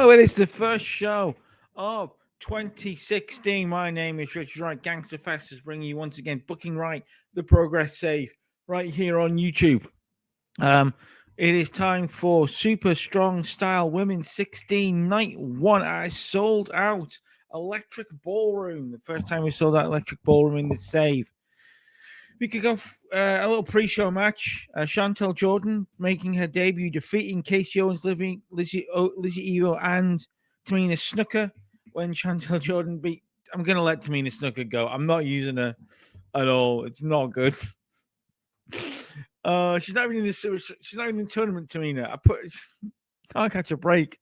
Hello, it is the first show of 2016. My name is Richard Wright. Gangster Fest is bringing you once again Booking Right, the Progress Save, right here on YouTube. It is time for Super Strong Style Women's 16 Night 1. I sold out Electric Ballroom. The first time we sold out Electric Ballroom in the save. We kick off a little pre-show match. Chantel Jordan making her debut, defeating Casey Owens, Lizzie Evo, and Tamina Snuka. When Chantel Jordan beat, I'm gonna let Tamina Snuka go. I'm not using her at all. It's not good. She's not even in this. She's not even in the tournament. Tamina, can't catch a break.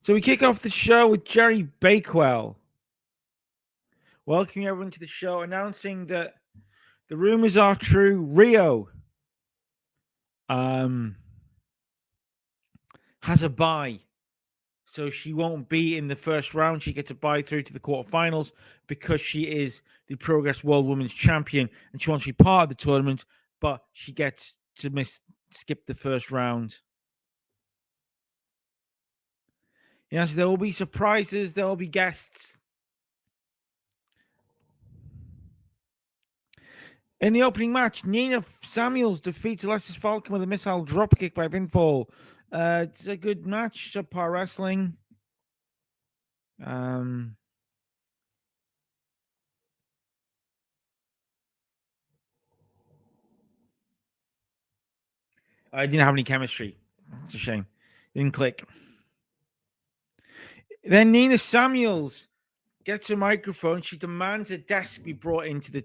So we kick off the show with Jerry Bakewell. Welcoming everyone to the show, announcing that the rumors are true. Rio has a bye, so she won't be in the first round. She gets a bye through to the quarterfinals because she is the Progress World Women's Champion, and she wants to be part of the tournament, but she gets to skip the first round. Yes, there will be surprises. There will be guests. In the opening match, Nina Samuels defeats Alexis Falcon with a missile dropkick by pinfall. It's a good match, subpar wrestling. I didn't have any chemistry. It's a shame. Didn't click. Then Nina Samuels gets a microphone. She demands a desk be brought into the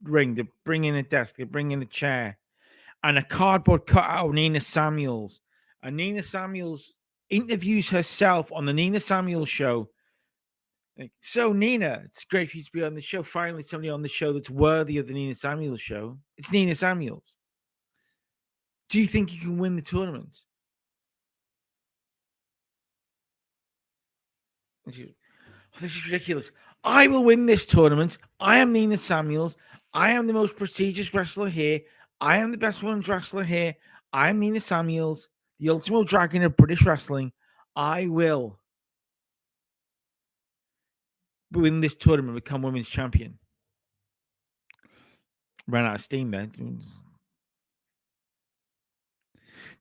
ring. They bring in a desk. They bring in a chair. And a cardboard cutout of Nina Samuels. And Nina Samuels interviews herself on the Nina Samuels show. So, Nina, it's great for you to be on the show. Finally, somebody on the show that's worthy of the Nina Samuels show. It's Nina Samuels. Do you think you can win the tournament? This is ridiculous. I will win this tournament. I am Nina Samuels. I am the most prestigious wrestler here. I am the best women's wrestler here. I am Nina Samuels, the ultimate dragon of British wrestling. I will win this tournament, become women's champion. Ran out of steam there.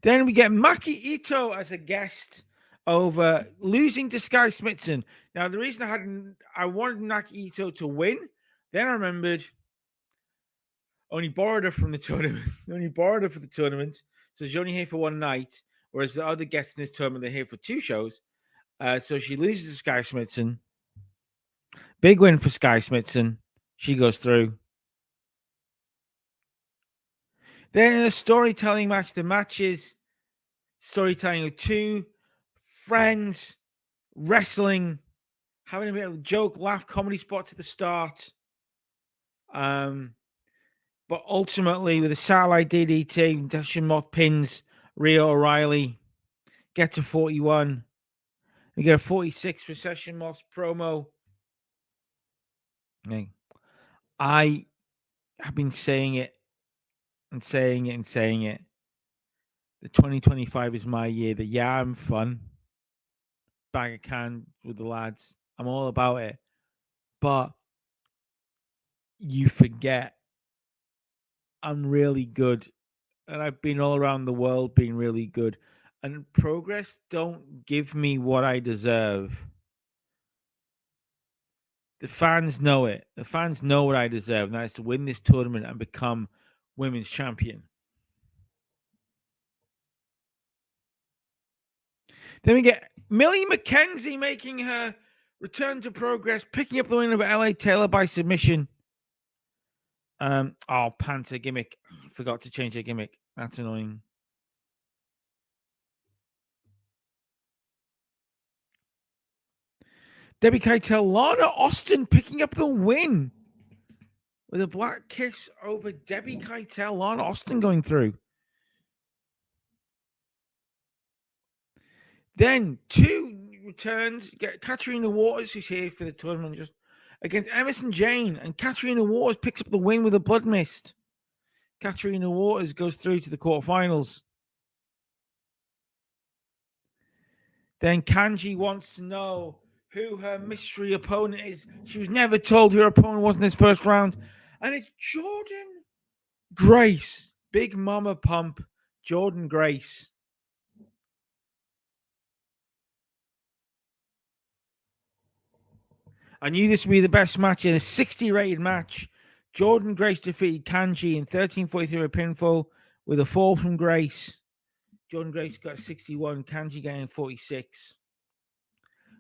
Then we get Maki Ito as a guest over losing to Sky Smithson. Now, the reason I wanted Maki Ito to win, then I remembered only borrowed her from the tournament. Only borrowed her for the tournament. So she's only here for one night, whereas the other guests in this tournament, they're here for two shows. So she loses to Sky Smithson. Big win for Sky Smithson. She goes through. Then in a storytelling match, the match is storytelling of two friends wrestling, having a bit of a joke, laugh, comedy spots at the start. But ultimately, with a satellite DDT, Dashin Moth pins Rio O'Reilly, get to 41. We get a 46 for Session Moss promo. I have been saying it and saying it and saying it. The 2025 is my year. The I'm fun. Bag of can with the lads. I'm all about it. But you forget I'm really good. And I've been all around the world being really good. And Progress don't give me what I deserve. The fans know it. The fans know what I deserve, and that is to win this tournament and become women's champion. Then we get Millie McKenzie making her return to Progress, picking up the win over LA Taylor by submission. Panther gimmick. Forgot to change her gimmick. That's annoying. Debbie Keitel, Lana Austin picking up the win with a black kiss over Debbie Keitel. Lana Austin going through. Then two returns. Get Katrina Waters, who's here for the tournament, just against Emerson Jane, and Katrina Waters picks up the win with a blood mist. Katrina Waters goes through to the quarterfinals. Then Kanji wants to know who her mystery opponent is. She was never told who her opponent was in this first round. And it's Jordan Grace. Big Mama Pump. Jordan Grace. I knew this would be the best match in a 60 rated match. Jordan Grace defeated Kanji in 13:43 with pinfall with a fall from Grace. Jordan Grace got 61, Kanji getting 46.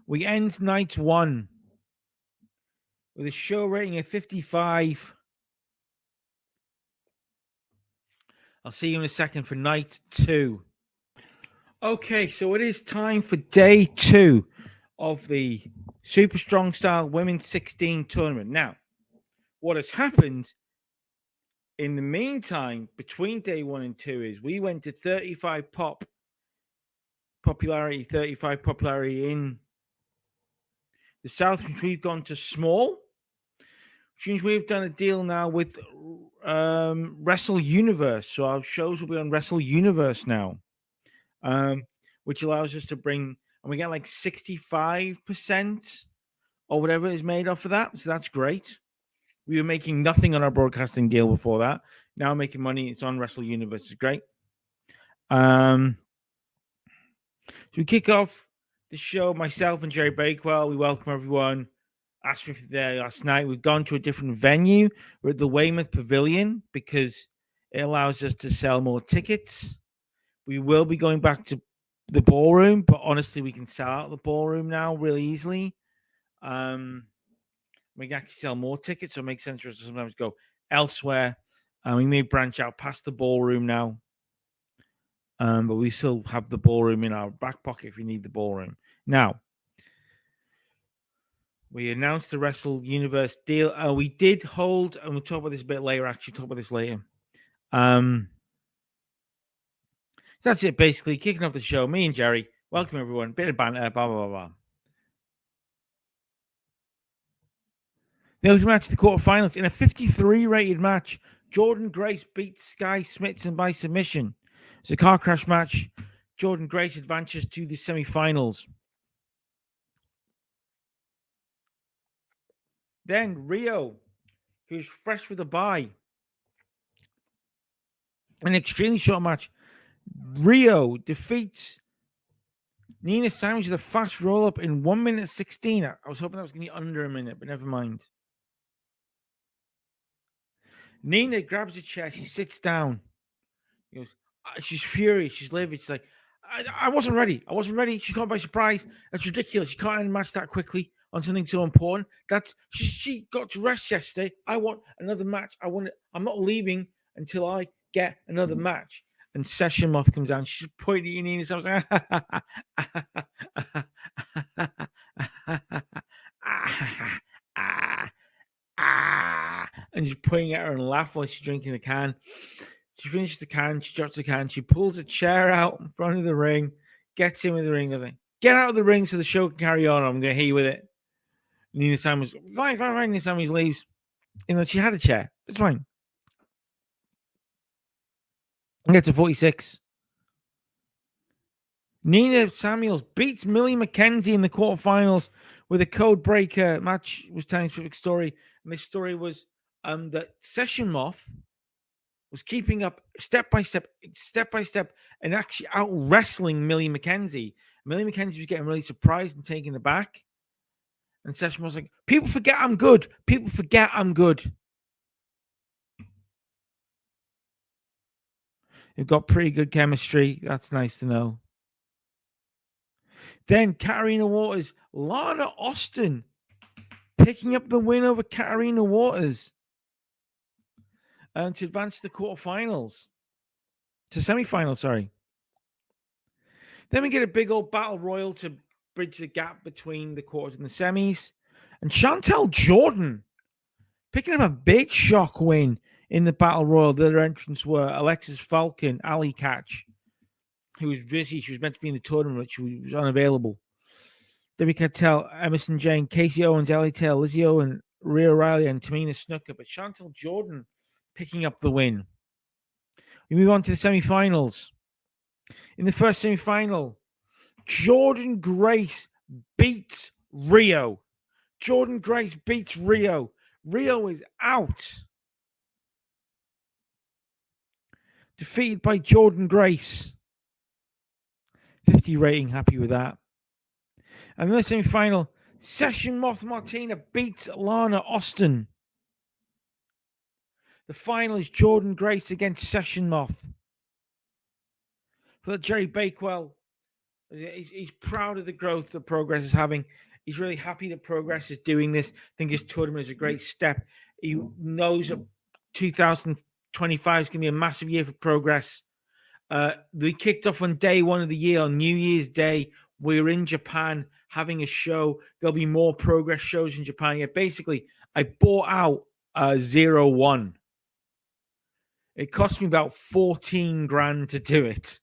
We end night one with a show rating of 55. I'll see you in a second for night two. Okay, so it is time for day two of the Super Strong Style Women's 16 tournament. Now, what has happened in the meantime between day one and two is we went to 35 popularity in the South, which we've gone to small, which means we've done a deal now with Wrestle Universe. So our shows will be on Wrestle Universe now, which allows us to bring, and we get like 65% or whatever is made off of that. So that's great. We were making nothing on our broadcasting deal before that. Now I'm making money. It's on Wrestle Universe. It's great. So we kick off the show. Myself and Jerry Bakewell. We welcome everyone. Asked me for there last night. We've gone to a different venue. We're at the Weymouth Pavilion because it allows us to sell more tickets. We will be going back to the ballroom, but honestly, we can sell out the ballroom now really easily. We can actually sell more tickets, so it makes sense for us to sometimes go elsewhere. We may branch out past the ballroom now, but we still have the ballroom in our back pocket if we need the ballroom. Now, we announced the Wrestle Universe deal. We did hold, and we'll talk about this a bit later. Actually, talk about this later. So that's it, basically. Kicking off the show, me and Jerry. Welcome, everyone. Bit of banter, blah, blah, blah, blah. The opening match, the quarterfinals. In a 53 rated match, Jordan Grace beats Sky Smithson by submission. It's a car crash match. Jordan Grace advances to the semifinals. Then Rio, who's fresh with a bye. An extremely short match. Rio defeats Nina Samuels with a fast roll up in 1 minute 16. I was hoping that was going to be under a minute, but never mind. Nina grabs a chair. She sits down. She goes, she's furious. She's livid. She's like, I wasn't ready. I wasn't ready. She caught by surprise. That's ridiculous. You can't end match that quickly on something so important. That's she got to rest yesterday. I want another match. I'm not leaving until I get another match. And Session Moth comes down. She's pointing at Nina. So I was and she's pointing at her and laughing while she's drinking the can. She finishes the can. She drops the can. She pulls a chair out in front of the ring, gets in with the ring. Goes like, get out of the ring so the show can carry on. I'm going to hit you with it. Nina Samuels, fine. Nina Samuels leaves. You know, she had a chair. It's fine. And gets to 46. Nina Samuels beats Millie McKenzie in the quarterfinals with a code breaker. Match was telling a specific story. And this story was that Session Moth was keeping up step by step, and actually out wrestling Millie McKenzie. Millie McKenzie was getting really surprised and taken aback. And Session was like, people forget I'm good. People forget I'm good. You've got pretty good chemistry. That's nice to know. Then Katarina Waters, Lana Austin picking up the win over Katarina Waters to advance to the quarterfinals. To semifinals, sorry. Then we get a big old battle royal to bridge the gap between the quarters and the semis. And Chantel Jordan picking up a big shock win in the battle royal. The other entrants were Alexis Falcon, Ali Catch, who was busy. She was meant to be in the tournament, but she was unavailable. Debbie Cattell, Emerson Jane, Casey Owens, Ellie Taylor, Lizzie Owen, Rhea Riley, and Tamina Snooker. But Chantel Jordan picking up the win. We move on to the semifinals. In the first semifinal, Jordan Grace beats Rio. Jordan Grace beats Rio. Rio is out. Defeated by Jordan Grace. 50 rating, happy with that. And then the semi-final, Session Moth Martina beats Lana Austin. The final is Jordan Grace against Session Moth. For Jerry Bakewell, he's proud of the growth that Progress is having. He's really happy that Progress is doing this. I think this tournament is a great step. He knows that 2025 is going to be a massive year for Progress. We kicked off on day one of the year, on New Year's Day. We're in Japan having a show. There'll be more Progress shows in Japan. Yeah, basically, I bought out 01. It cost me about 14 grand to do it.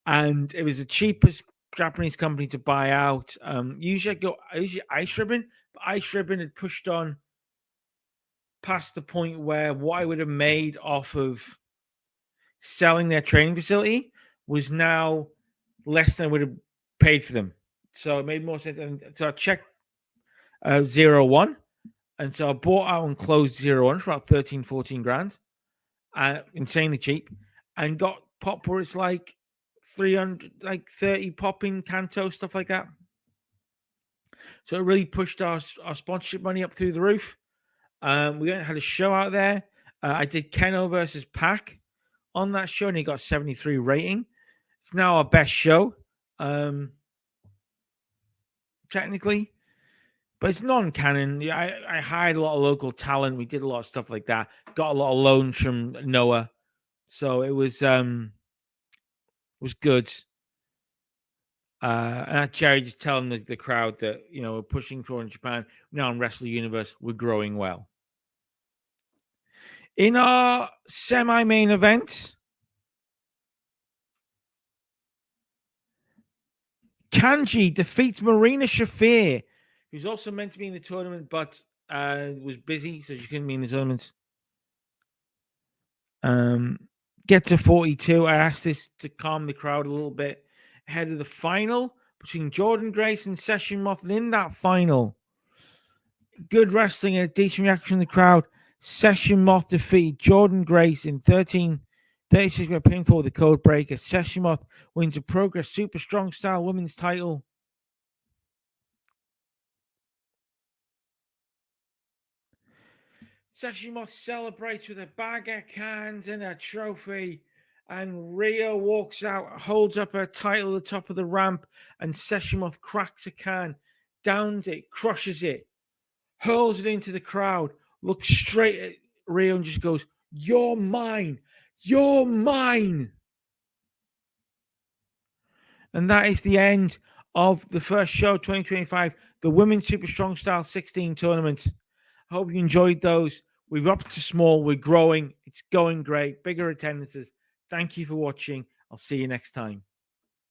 And it was the cheapest Japanese company to buy out. Usually Ice Ribbon, but Ice Ribbon had pushed on past the point where what I would have made off of selling their training facility was now less than I would have paid for them. So it made more sense. And so I checked 01. And so I bought out and closed 01 for about 13, 14 grand. Insanely cheap. And got pop where it's like 300, like 30 popping Kanto, stuff like that. So it really pushed our sponsorship money up through the roof. We had a show out there. I did Keno versus Pac on that show, and he got 73 rating. It's now our best show, technically, but it's non-canon. I hired a lot of local talent. We did a lot of stuff like that. Got a lot of loans from Noah, so it was good. And Jerry just telling the crowd that, we're pushing forward in Japan. Now in Wrestle Universe, we're growing well. In our semi-main event, Kanji defeats Marina Shafir, who's also meant to be in the tournament, but was busy, so she couldn't be in the tournament. Get to 42. I asked this to calm the crowd a little bit ahead of the final between Jordan Grace and Session Moth. And in that final, good wrestling and a decent reaction from the crowd. Session Moth defeated Jordan Grace in 36 by pinfall with the code breaker. Session Moth wins a Progress Super Strong Style Women's title. Session Moth celebrates with a bag of cans and a trophy. And Rio walks out, holds up her title at the top of the ramp, and Session Moth cracks a can, downs it, crushes it, hurls it into the crowd, looks straight at Rio and just goes, "You're mine. You're mine." And that is the end of the first show, 2025, the Women's Super Strong Style 16 tournament. I hope you enjoyed those. We're up to small. We're growing. It's going great. Bigger attendances. Thank you for watching. I'll see you next time.